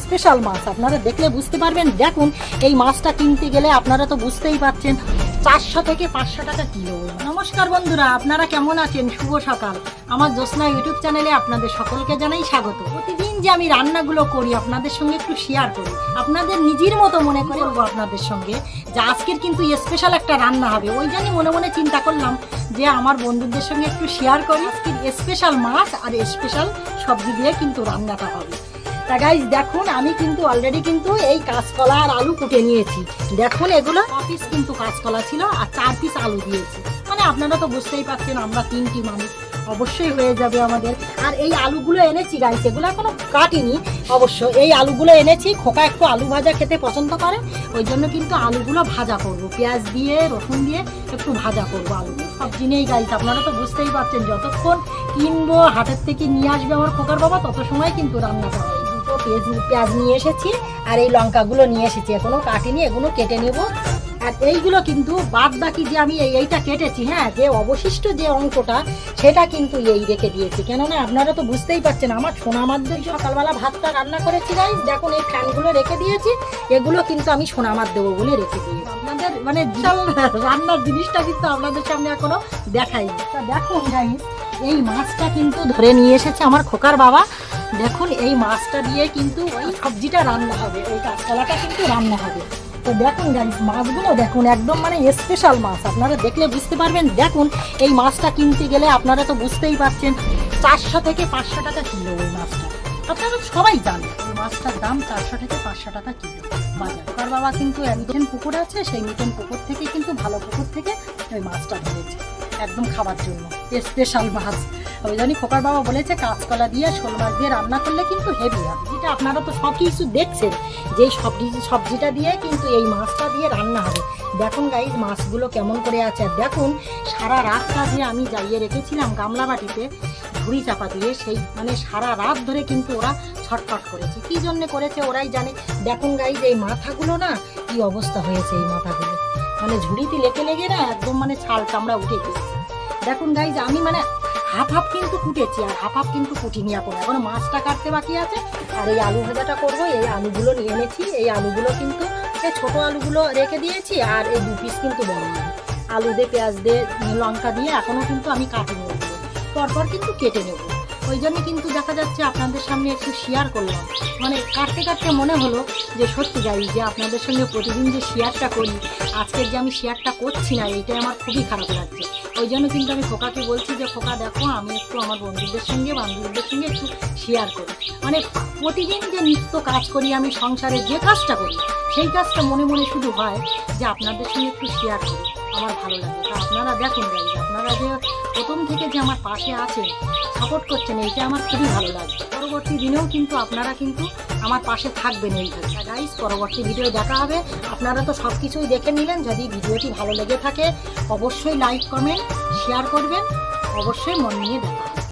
Special মাছ, আপনারা দেখলে বুঝতে পারবেন। দেখুন এই মাছটা কিনতে গেলে আপনারা তো বুঝতেই পারছেন 400 থেকে 500 টাকা কিলো। নমস্কার বন্ধুরা, আপনারা কেমন আছেন? শুভ সকাল। আমার জ্যোৎস্না ইউটিউব চ্যানেলে আপনাদের সকলকে জানাই স্বাগত। প্রতিদিন যে আমি রান্নাগুলো করি আপনাদের সঙ্গে একটু শেয়ার করি, আপনাদের নিজের মতো মনে করে আপনাদের সঙ্গে যে আজকের কিন্তু স্পেশাল একটা রান্না হবে। ওই জন্যই মনে মনে চিন্তা করলাম যে আমার বন্ধুদের সঙ্গে একটু শেয়ার করি। আজকের স্পেশাল মাছ আর স্পেশাল সবজি দিয়ে কিন্তু রান্নাটা হবে। তা গাইজ দেখুন, আমি কিন্তু অলরেডি কিন্তু এই কাঁচকলা আর আলু কুটে নিয়েছি। দেখুন এগুলো 5 পিস কিন্তু কাঁচকলা ছিল আর 4 পিস আলু দিয়েছি। মানে আপনারা তো বুঝতেই পারছেন আমরা 3টি মানুষ, অবশ্যই হয়ে যাবে আমাদের। আর এই আলুগুলো এনেছি গাইজ, এগুলো এখনো কাটিনি অবশ্য। এই আলুগুলো এনেছি, খোকা একটু আলু ভাজা খেতে পছন্দ করে, ওই জন্য কিন্তু আলুগুলো ভাজা করব, পেঁয়াজ দিয়ে রসুন দিয়ে একটু ভাজা করবো আলু। সবজি নেই গাইজ, আপনারা তো বুঝতেই পারছেন যতক্ষণ কিনবো হাটের থেকে নিয়ে আসবে আমার খোকার বাবা তত সময় কিন্তু রান্নাটা হয়। পেঁয়াজ নিয়ে এসেছি আর এই লঙ্কাগুলো নিয়ে এসেছি, এখনো কাটিনি, এগুলো কেটে নেব। আর এইগুলো কিন্তু বাদ বাকি যে আমি এইটা কেটেছি, হ্যাঁ, যে অবশিষ্ট যে অঙ্কটা সেটা কিন্তু এই রেখে দিয়েছি। কেননা আপনারা তো বুঝতেই পারছেন আমার সোনামাদের সকালবেলা ভাতটা রান্না করেছি গাইজ। দেখুন এই ফ্যানগুলো রেখে দিয়েছি, এগুলো কিন্তু আমি সোনামার দেবো বলে রেখে দিয়েছি। আপনাদের মানে বিশাল রান্নার জিনিসটা কিন্তু আপনাদের সামনে এখনো দেখাই। তা দেখুন গাইজ, এই মাছটা কিন্তু ধরে নিয়ে এসেছে আমার খোকার বাবা। দেখুন এই মাছটা দিয়ে কিন্তু ওই সবজিটা রান্না হবে, ওই কাঁচকলাটা কিন্তু রান্না হবে। তো দেখুন গাইস, মাছগুলো দেখুন একদম মানে স্পেশাল মাছ, আপনারা দেখলে বুঝতে পারবেন। দেখুন এই মাছটা কিনতে গেলে আপনারা তো বুঝতেই পারছেন 400 থেকে 500 টাকা কিলো। ওই মাছটা আপনারা সবাই জানেন, ওই মাছটার দাম 400 থেকে 500 টাকা কিলো বাজার। তার বাবা কিন্তু একজন পুকুর আছে, সেই মিটন পুকুর থেকে কিন্তু ভালো পুকুর থেকে ওই মাছটা ধরেছে একদম খাবার জন্য, স্পেশাল মাছ। ওই জন্যই খোকার বাবা বলেছে কাঁচকলা দিয়ে শোল মাছ দিয়ে রান্না করলে কিন্তু হেভি হবে। যেটা আপনারা তো সব কিছু দেখছেন যে সবজিটা দিয়ে কিন্তু এই মাছটা দিয়ে রান্না হবে। দেখুন গাইজ মাছগুলো কেমন করে আছে। আর দেখুন সারা রাতটা যে আমি জ্বালিয়ে রেখেছিলাম গামলা বাটিতে ঝুড়ি চাপা দিয়ে, সেই মানে সারা রাত ধরে কিন্তু ওরা ছটফট করেছে। কী জন্য করেছে ওরাই জানে। দেখুন গাইজ এই মাথাগুলো না কি অবস্থা হয়েছে, এই মাথাগুলো মানে ঝুড়িতে লেগে লেগে না একদম মানে ছাল চামড়া উঠে গেছে। দেখুন গাইজ আমি মানে হাফ হাফ কিন্তু কুটেছি আর হাফ হাফ কিন্তু কুটিনি এখন মাছটা কাটতে বাকি আছে। আর এই আলু ভাজাটা করবো, এই আলুগুলো নিয়ে এনেছি। এই আলুগুলো কিন্তু এই ছোটো আলুগুলো রেখে দিয়েছি আর এই 2 পিস কিন্তু বড় আলু দিয়ে পেঁয়াজ দিয়ে লঙ্কা দিয়ে এখনও কিন্তু আমি কাটে নেব, পরপর কিন্তু কেটে নেব। ওই জন্য কিন্তু দেখা যাচ্ছে আপনাদের সামনে একটু শেয়ার করলাম। মানে কাটতে কাটতে মনে হলো যে সত্যি গাই যে আপনাদের সঙ্গে প্রতিদিন যে শেয়ারটা করি, আজকের যে আমি শেয়ারটা করছি না এইটাই আমার খুবই খারাপ লাগছে। ওই জন্য কিন্তু আমি খোকাকে বলছি যে খোকা দেখো আমি একটু আমার বন্ধুদের সঙ্গে বান্ধবীদের সঙ্গে একটু শেয়ার করি। মানে প্রতিদিন যে নিত্য কাজ করি আমি সংসারে, যে কাজটা করি সেই কাজটা মনে মনে শুধু হয় যে আপনাদের সঙ্গে একটু শেয়ার করি, আমার ভালো লাগে। তা আপনারা দেখুন গাইজ, আপনারা যে প্রথম থেকে যে আমার পাশে আছেন, সাপোর্ট করছেন, এইটা আমার খুবই ভালো লাগে। পরবর্তী দিনেও কিন্তু আপনারা কিন্তু আমার পাশে থাকবেন এইভাবে। গাইজ পরবর্তী ভিডিও দেখা হবে। আপনারা তো সব কিছুই দেখে নিলেন। যদি ভিডিওটি ভালো লেগে থাকে অবশ্যই লাইক কমেন্ট শেয়ার করবেন, অবশ্যই মন নিয়ে দেখা।